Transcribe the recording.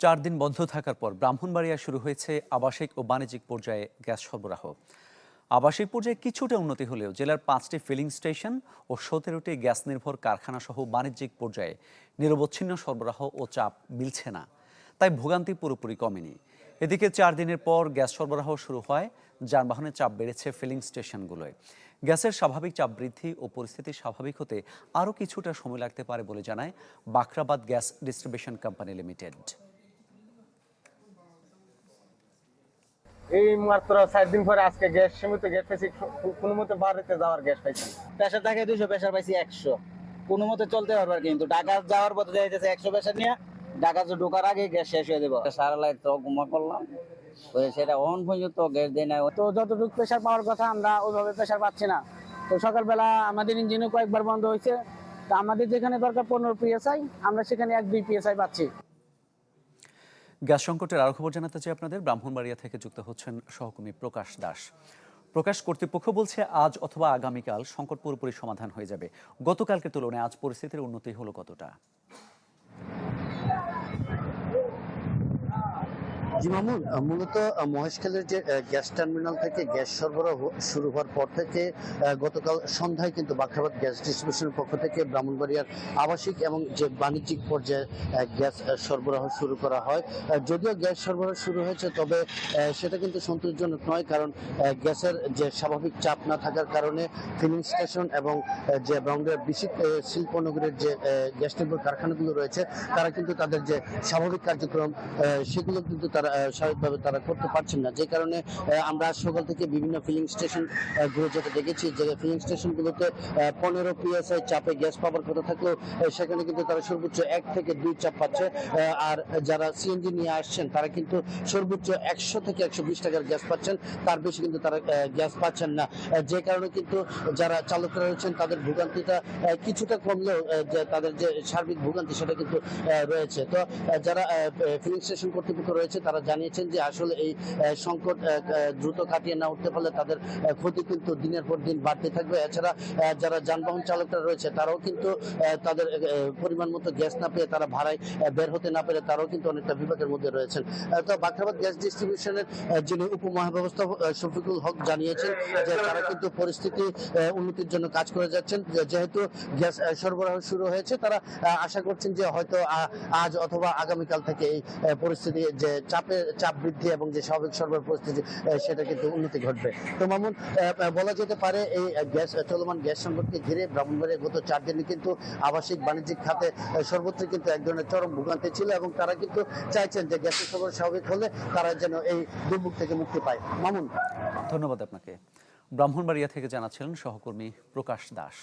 4 দিন বন্ধ থাকার পর ব্রাহ্মণবাড়িয়ায় শুরু হয়েছে আবাসিক ও বাণিজ্যিক পর্যায়ে গ্যাস সরবরাহ। আবাসিক পর্যায়ে কিছুটা উন্নতি হলেও জেলার 5টি ফিলিং স্টেশন ও 17টি গ্যাস নির্ভর কারখানা সহ বাণিজ্যিক পর্যায়ে নিরবচ্ছিন্ন সরবরাহ ও চাপ মিলছে না, তাই ভোগান্তি পুরোপুরি কমেনি। এদিকে 4 দিনের পর গ্যাস সরবরাহ শুরু হয়, যানবাহনের চাপ বেড়েছে ফিলিং স্টেশনগুলোয়। গ্যাসের স্বাভাবিক চাপ বৃদ্ধি ও পরিস্থিতি স্বাভাবিক হতে আরও কিছুটা সময় লাগতে পারে বলে জানায় Bakhrabad gas distribution company limited. এই মাত্র 4 দিন পরে আজকে গ্যাস সীমিত গ্যাস পাইছি, কোনো মতে বাড়িতে যাওয়ার গ্যাস পাইছি। প্রেশার থাকে 200, প্রেশার পাইছি 100, কোনো মতে চলতে পারবার। কিন্তু ঢাকা যাওয়ার পথে যাইতেছে 100 প্রেশার নিয়ে, ঢাকা ঢোকার আগে গ্যাস শেষ হয়ে যাবো। সারা লাইট তো ঘুমা করলাম, সেটা অন পর্যন্ত গ্যাস দেয় না। তো যতটুকু প্রেশার পাওয়ার কথা আমরা ওইভাবে প্রেশার পাচ্ছি না। তো সকালবেলা আমাদের ইঞ্জিনও কয়েকবার বন্ধ হয়েছে। তো আমাদের যেখানে দরকার 15 PSI, আমরা সেখানে 1-2 PSI পাচ্ছি। গ্যাস সংকটের আরও খবর জানাতে চাই আপনাদের। ব্রাহ্মণবাড়িয়া থেকে যুক্ত হচ্ছেন সহকর্মী প্রকাশ দাস। প্রকাশ, কর্তৃপক্ষ বলছে আজ অথবা আগামীকাল সংকট পুরোপুরি সমাধান হয়ে যাবে। গতকালকের তুলনায় আজ পরিস্থিতির উন্নতি হলো কতটা? জি মামুন, মূলত মহেশখালীর যে গ্যাস টার্মিনাল থেকে গ্যাস সরবরাহ শুরু হওয়ার পর থেকে গতকাল সন্ধ্যায় কিন্তু বাখরাবাদ গ্যাস ডিস্ট্রিবিউশনের পক্ষ থেকে ব্রাহ্মণবাড়িয়ার আবাসিক এবং যে বাণিজ্যিক পর্যায়ে গ্যাস সরবরাহ শুরু করা হয়। যদিও গ্যাস সরবরাহ শুরু হয়েছে, তবে সেটা কিন্তু সন্তোষজনক নয়, কারণ গ্যাসের যে স্বাভাবিক চাপ না থাকার কারণে ফিলিং স্টেশন এবং যে ব্রাহ্মণবাড়িয়ার বিশিক শিল্পনগরের যে গ্যাস নির্ভর কারখানাগুলো রয়েছে, তারা কিন্তু তাদের যে স্বাভাবিক কার্যক্রম সেগুলো কিন্তু তারা স্বাভাবিকভাবে তারা করতে পারছেন না। যে কারণে আমরা সকাল থেকে বিভিন্ন ফিলিং স্টেশন গুলো যেটা দেখেছি, যে ফিলিং স্টেশনগুলোতে 15 PSI চাপে গ্যাস পাওয়ার কথা থাকলেও সেখানে কিন্তু তারা সর্বোচ্চ 1 থেকে 2 চাপ পাচ্ছে। আর যারা সিএনজি নিয়ে আসছেন তারা কিন্তু সর্বোচ্চ 100 থেকে 120 টাকার গ্যাস পাচ্ছেন, তার বেশি কিন্তু তারা গ্যাস পাচ্ছেন না। যে কারণে কিন্তু যারা চালকরা রয়েছেন তাদের ভোগান্তিটা কিছুটা কমলেও তাদের যে সার্বিক ভোগান্তি সেটা কিন্তু রয়েছে। তো যারা ফিলিং স্টেশন কর্তৃপক্ষ রয়েছে তারা জানিয়েছেন যে আসলে এই সংকট দ্রুত কাটিয়ে না উঠতে পারলে তাদের ক্ষতি কিন্তু দিনের পর দিন বাড়তে থাকবে। এছাড়া যারা যানবাহন চালকরা রয়েছে তারাও কিন্তু তাদের পরিমাণ মতো গ্যাস না পেয়ে, তারা ভাড়ায় বের হতে না পেরে তারাও কিন্তু অনেকটা বিপদের মধ্যে রয়েছেন। তো বাখরাবাদ গ্যাস ডিস্ট্রিবিউশনের যিনি উপমহাব্যবস্থাপক শফিকুল হক জানিয়েছেন যে তারা কিন্তু পরিস্থিতি উন্নতির জন্য কাজ করে যাচ্ছেন। যেহেতু গ্যাস সরবরাহ শুরু হয়েছে, তারা আশা করছেন যে হয়তো আজ অথবা আগামীকাল থেকে এই পরিস্থিতি যে চাপ বৃদ্ধি এবং যে স্বাভাবিক সরবরাহ পরিস্থিতি সেটা কিন্তু উন্নতি ঘটবে। তো মামুন, বলা যেতে পারে এই চলমান গ্যাস সংকটকে ঘিরে ব্রাহ্মণবাড়িয়া গত 4 দিনে কিন্তু আবাসিক বাণিজ্যিক খাতে সর্বত্র কিন্তু এক ধরনের চরম ভোগান্তি ছিল, এবং তারা কিন্তু চাইছেন যে গ্যাসের সরবরাহ স্বাভাবিক হলে তারা যেন এই দুর্ভোগ থেকে মুক্তি পায়। মামুন, ধন্যবাদ আপনাকে। ব্রাহ্মণবাড়িয়া থেকে জানাচ্ছিলেন সহকর্মী প্রকাশ দাস।